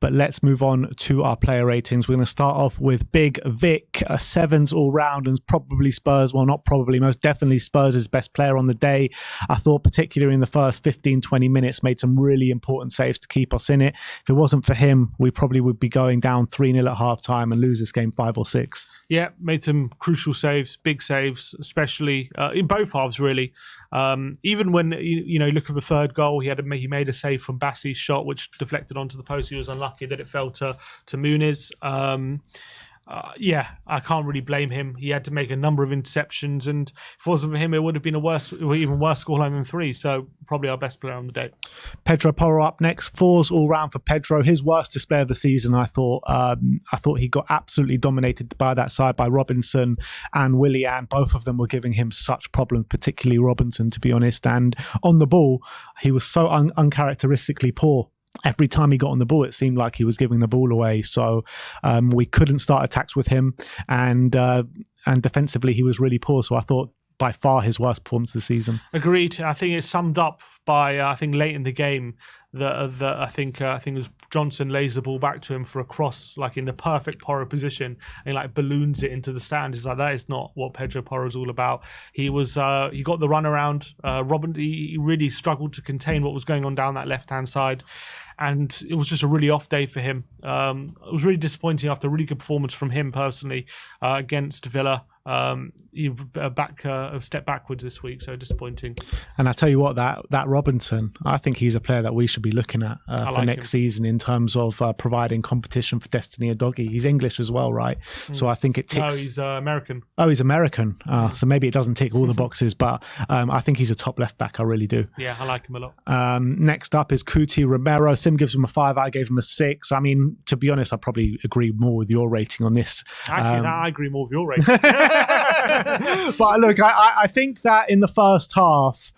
But let's move on to our player ratings. We're going to start off with Big Vic, 7s all round, and probably Spurs, well, not probably, most definitely Spurs' best player on the day. I thought particularly in the first 15, 20 minutes, made some really important saves to keep us in it. If it wasn't for him, we probably would be going down 3-0 at half time and lose this game 5 or 6. Yeah, made some crucial saves, big saves, especially in both halves, really. Even when, look at the third goal, he made a save from Bassi's shot, which deflected onto the post. He was unlucky that it fell to Muniz. I can't really blame him. He had to make a number of interceptions, and if it wasn't for him, it would have been even worse scoreline than 3. So probably our best player on the day. Pedro Porro up next. 4s all round for Pedro. His worst display of the season, I thought. I thought he got absolutely dominated by that side by Robinson and Willian. Both of them were giving him such problems, particularly Robinson, to be honest. And on the ball, he was so uncharacteristically poor. Every time he got on the ball, it seemed like he was giving the ball away. So we couldn't start attacks with him, and defensively he was really poor. So I thought by far his worst performance of the season. Agreed. I think it's summed up by late in the game that I think it was Johnson lays the ball back to him for a cross, like in the perfect Porro position, and like balloons it into the stands. It's like, that is not what Pedro Porro is all about. He got the run around. He really struggled to contain what was going on down that left hand side. And it was just a really off day for him. It was really disappointing after a really good performance from him personally against Villa. He a step backwards this week, so disappointing. And I tell you what, that Robinson, I think he's a player that we should be looking at for next season in terms of providing competition for Destiny Udogie. He's English as well, right? So I think it ticks. No, he's American. Oh, he's American. So maybe it doesn't tick all the boxes, but I think he's a top left back. I really do. Yeah, I like him a lot. Next up is Kuti Romero. Sim gives him a 5. I gave him a 6. I mean, to be honest, I probably agree more with your rating on this. Actually, I agree more with your rating. But look, I think that in the first half,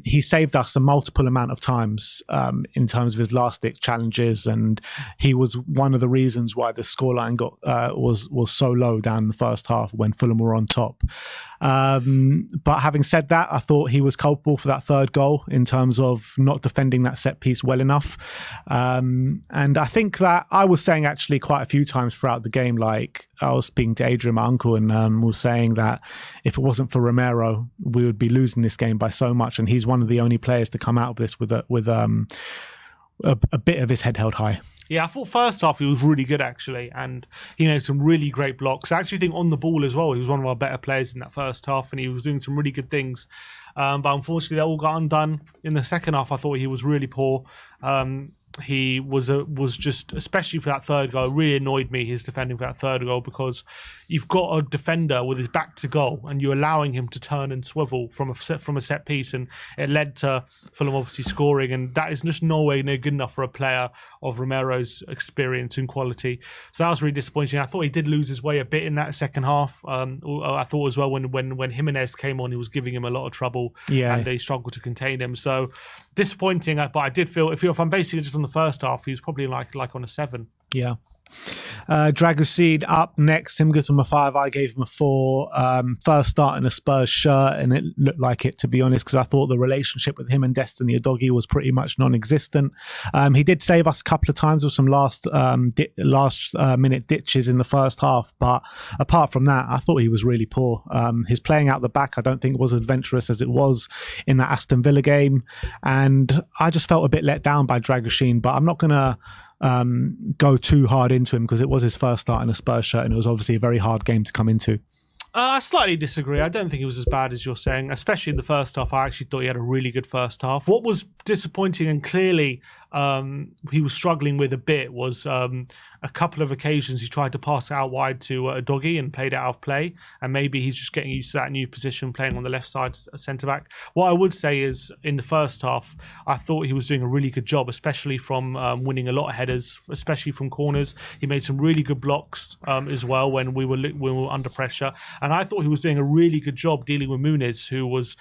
he saved us a multiple amount of times in terms of his last-ditch challenges, and he was one of the reasons why the scoreline was so low down in the first half when Fulham were on top. But having said that, I thought he was culpable for that third goal in terms of not defending that set piece well enough. And I think that I was saying actually quite a few times throughout the game, like I was speaking to Adrian, my uncle, and was saying that if it wasn't for Romero, we would be losing this game by so much. And he's one of the only players to come out of this with a bit of his head held high. Yeah, I thought first half he was really good actually, and he made some really great blocks. I actually think on the ball as well, he was one of our better players in that first half, and he was doing some really good things. But unfortunately, that all got undone in the second half. I thought he was really poor. He was just, especially for that third goal, really annoyed me, his defending for that third goal, because you've got a defender with his back to goal and you're allowing him to turn and swivel from a set piece, and it led to Fulham obviously scoring, and that is just no way near good enough for a player of Romero's experience and quality. So that was really disappointing. I thought he did lose his way a bit in that second half. I thought as well when Jimenez came on, he was giving him a lot of trouble, and they struggled to contain him. So disappointing, but I did feel if I'm basically just on the first half, he was probably like on a 7. Yeah. Dragusin up next. Him gives him a 5. I gave him a 4. First start in a Spurs shirt, and it looked like it, to be honest, because I thought the relationship with him and Destiny Udogie was pretty much non-existent. He did save us a couple of times with some last minute ditches in the first half, but apart from that, I thought he was really poor. His playing out the back, I don't think was as adventurous as it was in that Aston Villa game, and I just felt a bit let down by Dragusin. But I'm not going to go too hard into him because it was his first start in a Spurs shirt, and it was obviously a very hard game to come into. I slightly disagree. I don't think it was as bad as you're saying, especially in the first half. I actually thought he had a really good first half. What was disappointing and clearly he was struggling with a bit was a couple of occasions he tried to pass it out wide to Udogie and played it out of play, and maybe he's just getting used to that new position, playing on the left side centre-back. What I would say is in the first half, I thought he was doing a really good job, especially from winning a lot of headers, especially from corners. He made some really good blocks as well when we were under pressure, and I thought he was doing a really good job dealing with Muniz, who was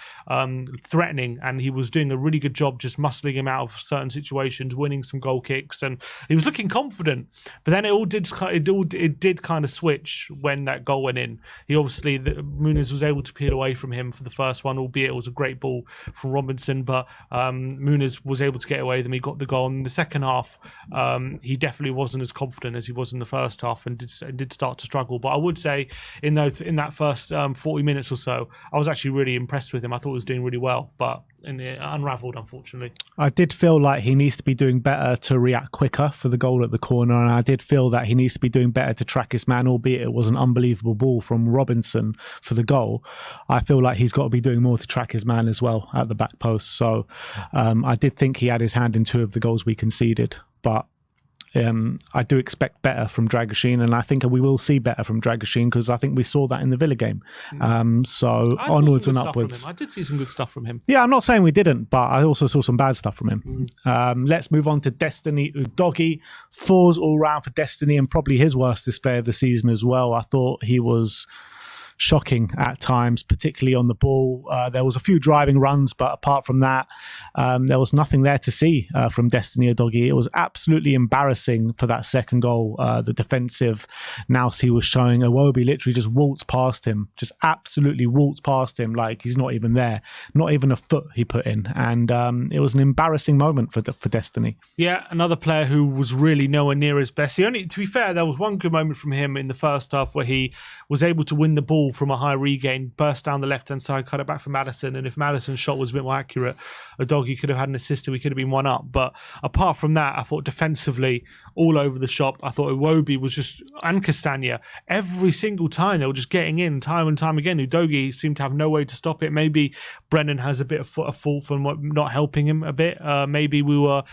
threatening, and he was doing a really good job just muscling him out of certain situations positions, winning some goal kicks, and he was looking confident. But then it did kind of switch when that goal went in. Muniz was able to peel away from him for the first one, albeit it was a great ball from Robinson, but Muniz was able to get away with him. He got the goal. In the second half, he definitely wasn't as confident as he was in the first half, and did start to struggle. But I would say in that first 40 minutes or so, I was actually really impressed with him. I thought he was doing really well, but it unravelled, unfortunately. I did feel like he needs to be doing better to react quicker for the goal at the corner, and I did feel that he needs to be doing better to track his man, albeit it was an unbelievable ball from Robinson for the goal. I feel like he's got to be doing more to track his man as well at the back post. So I did think he had his hand in 2 of the goals we conceded, but I do expect better from Dragusin, and I think we will see better from Dragusin because I think we saw that in the Villa game. So onwards and upwards. I did see some good stuff from him. Yeah, I'm not saying we didn't, but I also saw some bad stuff from him. Let's move on to Destiny Udogie. 4s all round for Destiny, and probably his worst display of the season as well. I thought he was shocking at times, particularly on the ball. There was a few driving runs, but apart from that, there was nothing there to see from Destiny Udogie. It was absolutely embarrassing for that second goal. The defensive nous he was showing, Iwobi literally just waltzed past him, just absolutely waltzed past him like he's not even there, not even a foot he put in. And it was an embarrassing moment for Destiny. Yeah, another player who was really nowhere near his best. To be fair, there was one good moment from him in the first half where he was able to win the ball from a high regain, burst down the left-hand side, cut it back for Maddison, and if Maddison's shot was a bit more accurate, Udogie could have had an assist and we could have been 1 up. But apart from that, I thought defensively, all over the shop. I thought Iwobi was just, and Castagna, every single time they were just getting in time and time again. Udogie seemed to have no way to stop it. Maybe Brennan has a bit of a fault for not helping him a bit. Maybe we were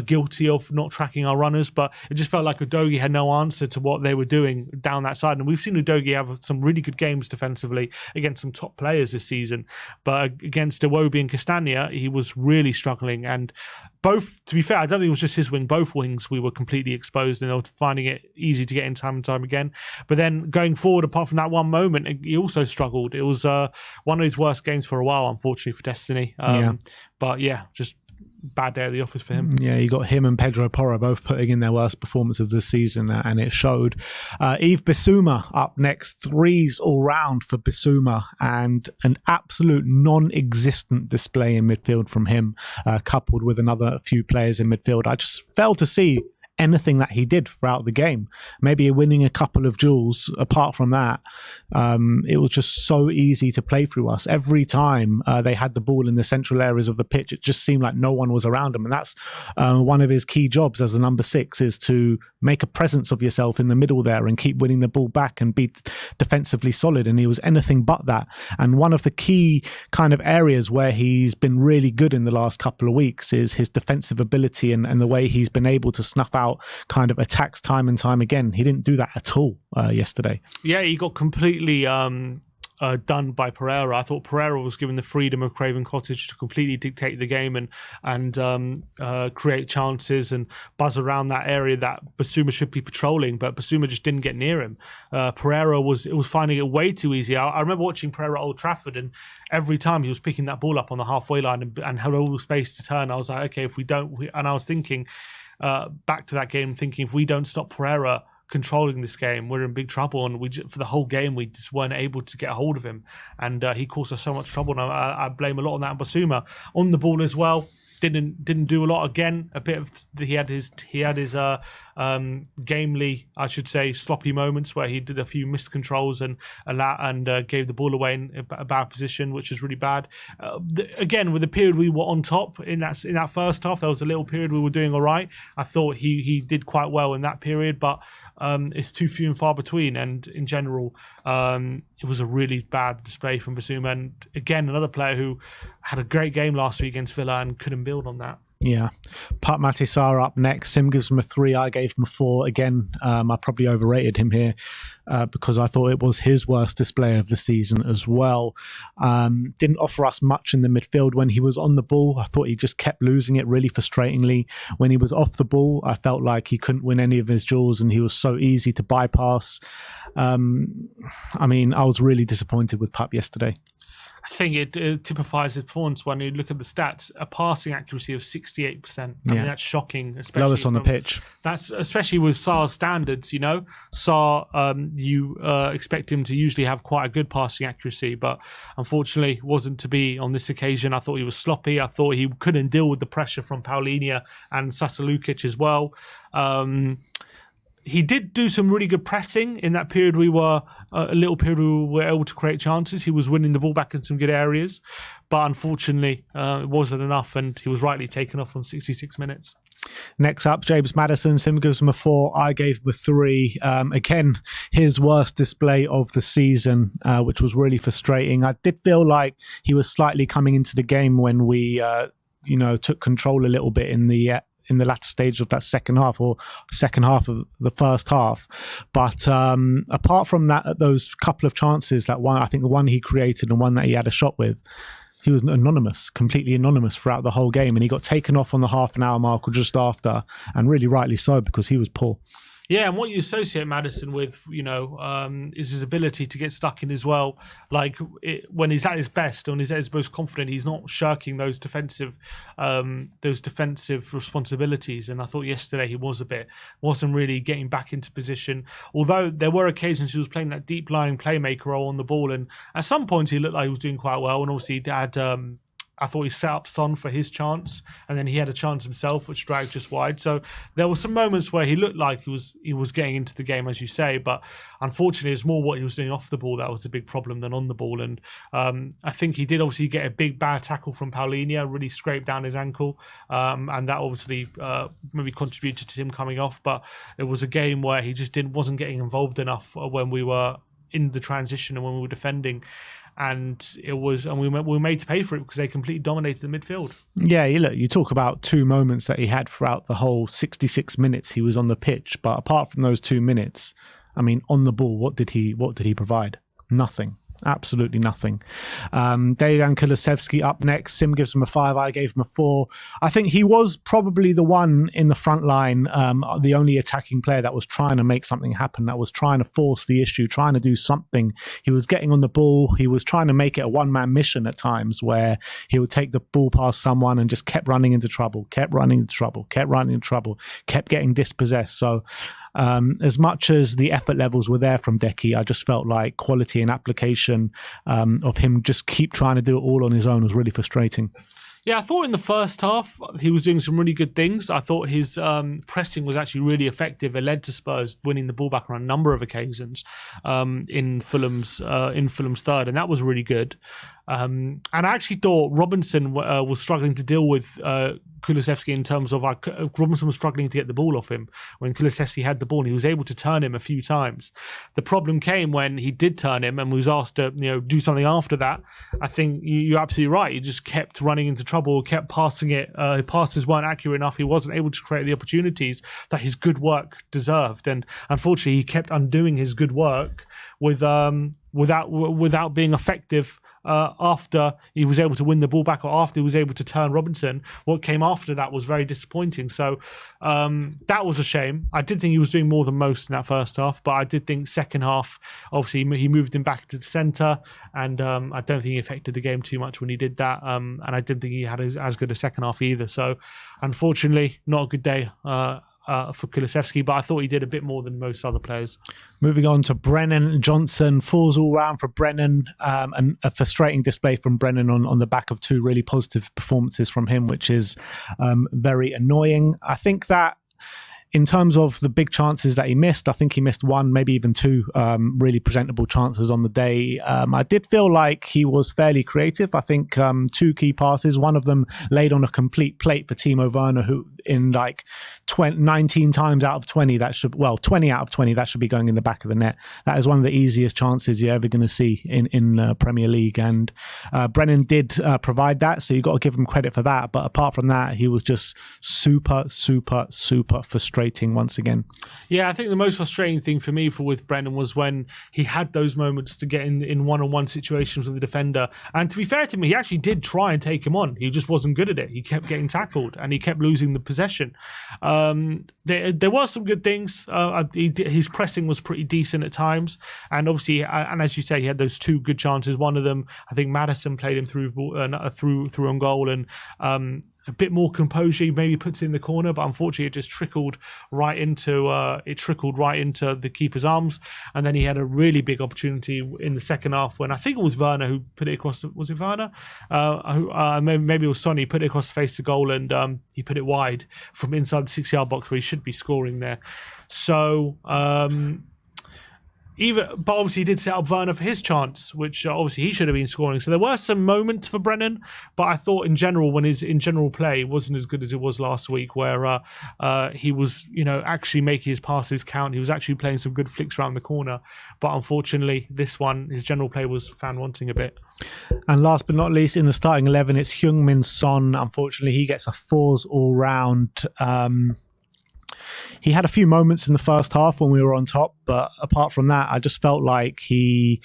guilty of not tracking our runners, but it just felt like Udogie had no answer to what they were doing down that side. And we've seen Udogie have some really good games defensively against some top players this season, but against Iwobi and Castagna, he was really struggling. And both, to be fair, I don't think it was just his wing, both wings we were completely exposed and they were finding it easy to get in time and time again. But then going forward, apart from that one moment, he also struggled. It was one of his worst games for a while, unfortunately, for Destiny. But yeah, just bad day at the office for him. Yeah, you got him and Pedro Porro both putting in their worst performance of the season, and it showed. Yves Bissouma up next, 3s all round for Bissouma, and an absolute non-existent display in midfield from him, coupled with another few players in midfield. I just failed to see anything that he did throughout the game. Maybe winning a couple of duels. Apart from that, it was just so easy to play through us. Every time they had the ball in the central areas of the pitch, it just seemed like no one was around him. And that's one of his key jobs as the number 6, is to make a presence of yourself in the middle there and keep winning the ball back and be defensively solid. And he was anything but that. And one of the key kind of areas where he's been really good in the last couple of weeks is his defensive ability and the way he's been able to snuff out kind of attacks time and time again. He didn't do that at all yesterday. Yeah, he got completely done by Pereira. I thought Pereira was given the freedom of Craven Cottage to completely dictate the game and create chances and buzz around that area that Bissouma should be patrolling, but Bissouma just didn't get near him. Pereira was finding it way too easy. I remember watching Pereira at Old Trafford, and every time he was picking that ball up on the halfway line and had all the space to turn, I was like, okay, if we don't, and I was thinking back to that game, thinking if we don't stop Pereira controlling this game, we're in big trouble. And for the whole game, we just weren't able to get a hold of him, and he caused us so much trouble. And I blame a lot on that. Bissouma on the ball as well didn't do a lot again. A bit of he had his gamely, I should say, sloppy moments where he did a few missed controls and gave the ball away in a bad position, which is really bad. Again, with the period we were on top in that first half, there was a little period we were doing all right. I thought he did quite well in that period, but it's too few and far between. And in general, it was a really bad display from Bissouma. And again, another player who had a great game last week against Villa and couldn't build on that. Yeah. Pat Matisar up next. Sim gives him a 3. I gave him a 4. Again, I probably overrated him here because I thought it was his worst display of the season as well. Didn't offer us much in the midfield when he was on the ball. I thought he just kept losing it really frustratingly. When he was off the ball, I felt like he couldn't win any of his duels and he was so easy to bypass. I mean, I was really disappointed with Pap yesterday. I think it typifies his performance when you look at the stats. A passing accuracy of 68%. I mean, that's shocking. Especially lowest on the pitch. That's especially with Sarr's standards. You know, Sarr, you expect him to usually have quite a good passing accuracy, but unfortunately, wasn't to be on this occasion. I thought he was sloppy. I thought he couldn't deal with the pressure from Paulinho and Sasa Lukic as well. He did do some really good pressing in that period. We were able to create chances. He was winning the ball back in some good areas, but unfortunately, it wasn't enough, and he was rightly taken off on 66 minutes. Next up, James Maddison. Sim gives him a 4. I gave him a 3. Again, his worst display of the season, which was really frustrating. I did feel like he was slightly coming into the game when we, took control a little bit in the latter stage of that second half of the first half. But apart from that, those couple of chances, that one, I think the one he created and one that he had a shot with, he was completely anonymous throughout the whole game. And he got taken off on the half an hour mark or just after, and really rightly so, because he was poor. Yeah, and what you associate Maddison with, is his ability to get stuck in as well. Like when he's at his best, when he's at his most confident, he's not shirking those defensive responsibilities. And I thought yesterday he wasn't really getting back into position. Although there were occasions he was playing that deep lying playmaker role on the ball, and at some points he looked like he was doing quite well. And obviously he had. I thought he set up Son for his chance, and then he had a chance himself, which dragged just wide. So there were some moments where he looked like he was getting into the game, as you say, but unfortunately, it's more what he was doing off the ball that was a big problem than on the ball. And I think he did obviously get a big bad tackle from Paulinho, really scraped down his ankle, and that obviously maybe contributed to him coming off. But it was a game where he just wasn't getting involved enough when we were in the transition and when we were defending. And we were made to pay for it because they completely dominated the midfield. Yeah, you talk about 2 moments that he had throughout the whole 66 minutes he was on the pitch. But apart from those 2 minutes, I mean, on the ball, what did he provide? Nothing. Absolutely nothing. Dejan Kulusevski up next. Sim gives him a 5. I gave him a 4. I think he was probably the one in the front line, the only attacking player that was trying to make something happen, that was trying to force the issue, trying to do something. He was getting on the ball. He was trying to make it a one-man mission at times, where he would take the ball past someone and just kept running into trouble, kept getting dispossessed. So as much as the effort levels were there from Decky, I just felt like quality and application of him just keep trying to do it all on his own was really frustrating. Yeah, I thought in the first half he was doing some really good things. I thought his pressing was actually really effective. It led to Spurs winning the ball back on a number of occasions in Fulham's third, and that was really good. And I actually thought Robinson was struggling to deal with Kulusevski in terms of Robinson was struggling to get the ball off him. When Kulusevski had the ball, and he was able to turn him a few times. The problem came when he did turn him and was asked to do something after that. I think you're absolutely right. He just kept running into trouble, kept passing it. Passes weren't accurate enough. He wasn't able to create the opportunities that his good work deserved. And unfortunately, he kept undoing his good work without being effective. After he was able to win the ball back, or after he was able to turn Robinson, what came after that was very disappointing. So that was a shame. I did think he was doing more than most in that first half, but I did think second half, obviously he moved him back to the centre, and I don't think he affected the game too much when he did that. And I didn't think he had as good a second half either. So unfortunately, not a good day for Kulusevski, but I thought he did a bit more than most other players. Moving on to Brennan Johnson, 4s all round for Brennan, and a frustrating display from Brennan on the back of 2 really positive performances from him, which is very annoying. I think that in terms of the big chances that he missed, I think he missed 1, maybe even 2 really presentable chances on the day. I did feel like he was fairly creative. I think 2 key passes, one of them laid on a complete plate for Timo Werner, who in like 19 times out of 20, 20 out of 20, that should be going in the back of the net. That is one of the easiest chances you're ever going to see in Premier League. And Brennan did provide that, so you got to give him credit for that. But apart from that, he was just super frustrating frustrating once again. Yeah, I think the most frustrating thing for me with Brennan was when he had those moments to get in one-on-one situations with the defender. And to be fair to him, he actually did try and take him on. He just wasn't good at it. He kept getting tackled and he kept losing the possession. There were some good things. His pressing was pretty decent at times. And obviously, and as you say, he had those two good chances. One of them, I think Maddison played him through on goal, and a bit more composure, he maybe puts it in the corner, but unfortunately it just trickled right into the keeper's arms. And then he had a really big opportunity in the second half when I think it was Werner who put it across. Was it Werner? Maybe it was Sonny, put it across the face to goal, and he put it wide from inside the 6-yard box where he should be scoring there. So but obviously he did set up Werner for his chance, which obviously he should have been scoring. So there were some moments for Brennan, but I thought in general, when his in general play wasn't as good as it was last week, where he was, actually making his passes count. He was actually playing some good flicks around the corner. But unfortunately, this one, his general play was found wanting a bit. And last but not least, in the starting 11, it's Heung-min Son. Unfortunately, he gets a 4s all round. He had a few moments in the first half when we were on top, but apart from that, I just felt like he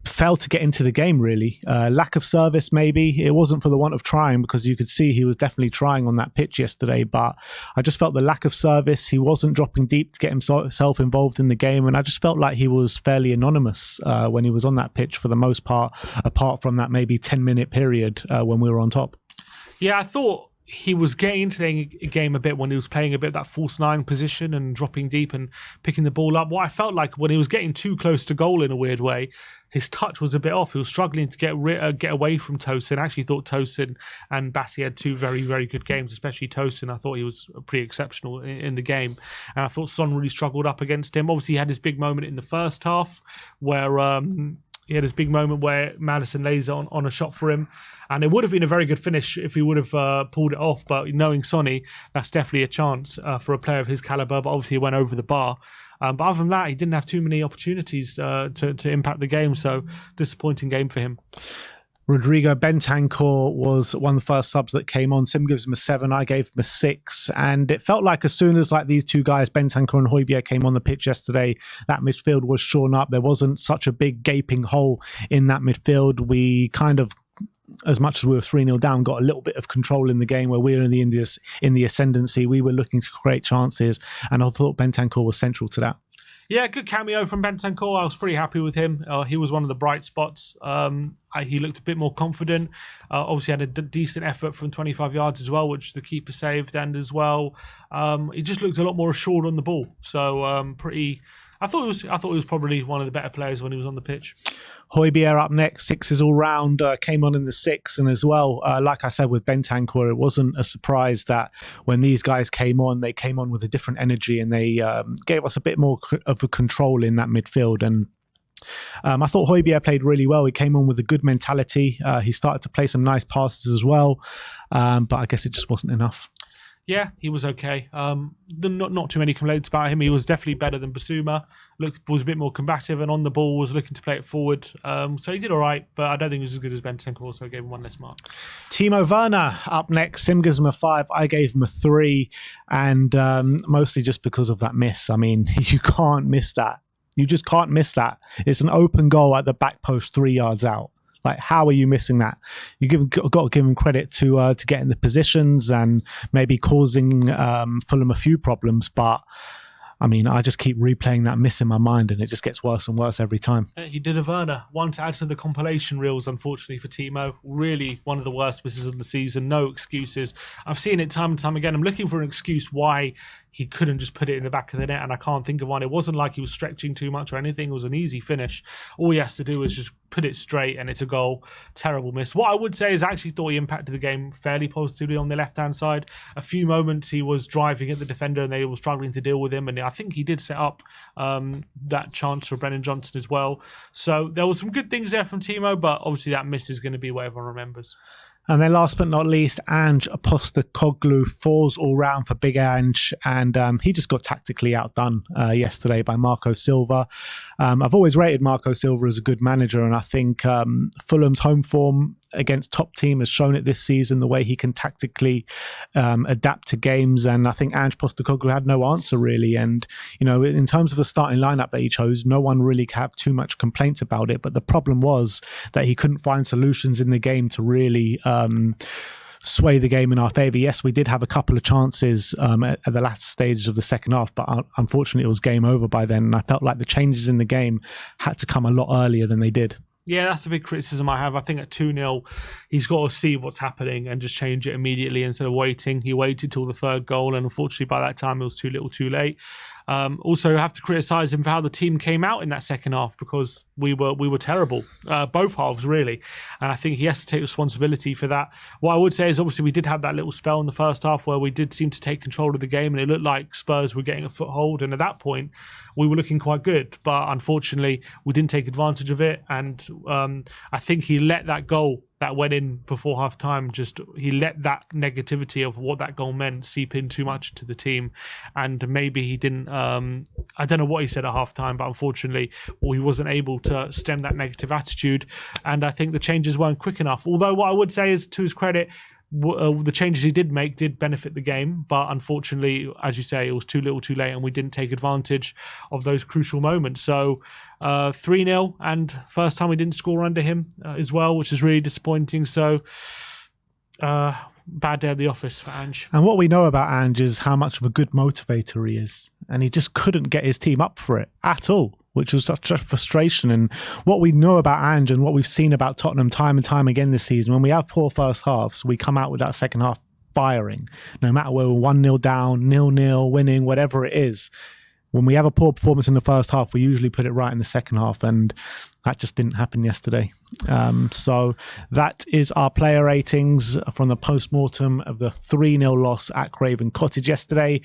failed to get into the game, really. Lack of service, maybe. It wasn't for the want of trying, because you could see he was definitely trying on that pitch yesterday, but I just felt the lack of service. He wasn't dropping deep to get himself involved in the game, and I just felt like he was fairly anonymous when he was on that pitch for the most part, apart from that maybe 10-minute period when we were on top. Yeah, I thought he was getting into the game a bit when he was playing a bit of that false 9 position and dropping deep and picking the ball up. What I felt like when he was getting too close to goal in a weird way, his touch was a bit off. He was struggling to get away from Tosin. I actually thought Tosin and Bassi had 2 very, very good games, especially Tosin. I thought he was pretty exceptional in the game. And I thought Son really struggled up against him. Obviously, he had his big moment in the first half where he had his big moment where Maddison lays on a shot for him. And it would have been a very good finish if he would have pulled it off. But knowing Sonny, that's definitely a chance for a player of his caliber. But obviously, he went over the bar. But other than that, he didn't have too many opportunities to impact the game. So disappointing game for him. Rodrigo Bentancur was one of the first subs that came on. Sim gives him a 7. I gave him a 6. And it felt like as soon as these two guys, Bentancur and Højbjerg, came on the pitch yesterday, that midfield was shorn up. There wasn't such a big gaping hole in that midfield. We kind of, as much as we were 3-0 down, got a little bit of control in the game where we were in the ascendancy. We were looking to create chances, and I thought Bentancur was central to that. Yeah, good cameo from Bentancur. I was pretty happy with him. He was one of the bright spots. He looked a bit more confident. Obviously had a decent effort from 25 yards as well, which the keeper saved, and as well, he just looked a lot more assured on the ball. So pretty. I thought he was probably one of the better players when he was on the pitch. Højbjerg up next, 6s all round, came on in the 6, and as well, like I said with Bentancur, it wasn't a surprise that when these guys came on, they came on with a different energy, and they gave us a bit more of a control in that midfield. And I thought Højbjerg played really well. He came on with a good mentality. He started to play some nice passes as well, but I guess it just wasn't enough. Yeah, he was okay. Not too many complaints about him. He was definitely better than Basuma. Was a bit more combative, and on the ball was looking to play it forward. So he did all right, but I don't think he was as good as Bentancur, so I gave him 1 less mark. Timo Werner up next. Sim gives him a 5. I gave him a 3, and mostly just because of that miss. I mean, you can't miss that. You just can't miss that. It's an open goal at the back post 3 yards out. How are you missing that? Got to give him credit to getting the positions and maybe causing Fulham a few problems. But I mean, I just keep replaying that miss in my mind, and it just gets worse and worse every time. He did a Werner. One to add to the compilation reels, unfortunately, for Timo. Really one of the worst misses of the season. No excuses. I've seen it time and time again. I'm looking for an excuse why he couldn't just put it in the back of the net, and I can't think of one. It wasn't like he was stretching too much or anything. It was an easy finish. All he has to do is just put it straight, and it's a goal. Terrible miss. What I would say is I actually thought he impacted the game fairly positively on the left-hand side. A few moments he was driving at the defender, and they were struggling to deal with him, and I think he did set up that chance for Brennan Johnson as well. So there were some good things there from Timo, but obviously that miss is going to be what everyone remembers. And then last but not least, Ange Postecoglou, 4s all round for Big Ange, and he just got tactically outdone yesterday by Marco Silva. I've always rated Marco Silva as a good manager, and I think Fulham's home form against top team, has shown it this season, the way he can tactically adapt to games. And I think Ange Postecoglou had no answer really. And, in terms of the starting lineup that he chose, no one really have too much complaints about it. But the problem was that he couldn't find solutions in the game to really sway the game in our favour. Yes, we did have a couple of chances at the last stages of the second half, but unfortunately it was game over by then. And I felt like the changes in the game had to come a lot earlier than they did. Yeah, that's the big criticism I have. I think at 2-0, he's got to see what's happening and just change it immediately instead of waiting. He waited till the third goal, and unfortunately by that time it was too little too late. Also have to criticise him for how the team came out in that second half, because we were terrible, both halves really, and I think he has to take responsibility for that. What I would say is obviously we did have that little spell in the first half where we did seem to take control of the game, and it looked like Spurs were getting a foothold, and at that point we were looking quite good, but unfortunately we didn't take advantage of it. And I think he let that goal that went in before half time, he let that negativity of what that goal meant seep in too much to the team. And maybe he didn't, I don't know what he said at half time, but unfortunately he wasn't able to stem that negative attitude. And I think the changes weren't quick enough. Although what I would say is, to his credit, the changes he did make did benefit the game, but unfortunately, as you say, it was too little too late, and we didn't take advantage of those crucial moments. So 3-0, and first time we didn't score under him as well, which is really disappointing. So bad day at the office for Ange. And what we know about Ange is how much of a good motivator he is, and he just couldn't get his team up for it at all, which was such a frustration. And what we know about Ange and what we've seen about Tottenham time and time again this season, when we have poor first halves, we come out with that second half firing. No matter whether we're 1-0 down, 0-0, winning, whatever it is. When we have a poor performance in the first half, we usually put it right in the second half, and that just didn't happen yesterday. So that is our player ratings from the post-mortem of the 3-0 loss at Craven Cottage yesterday.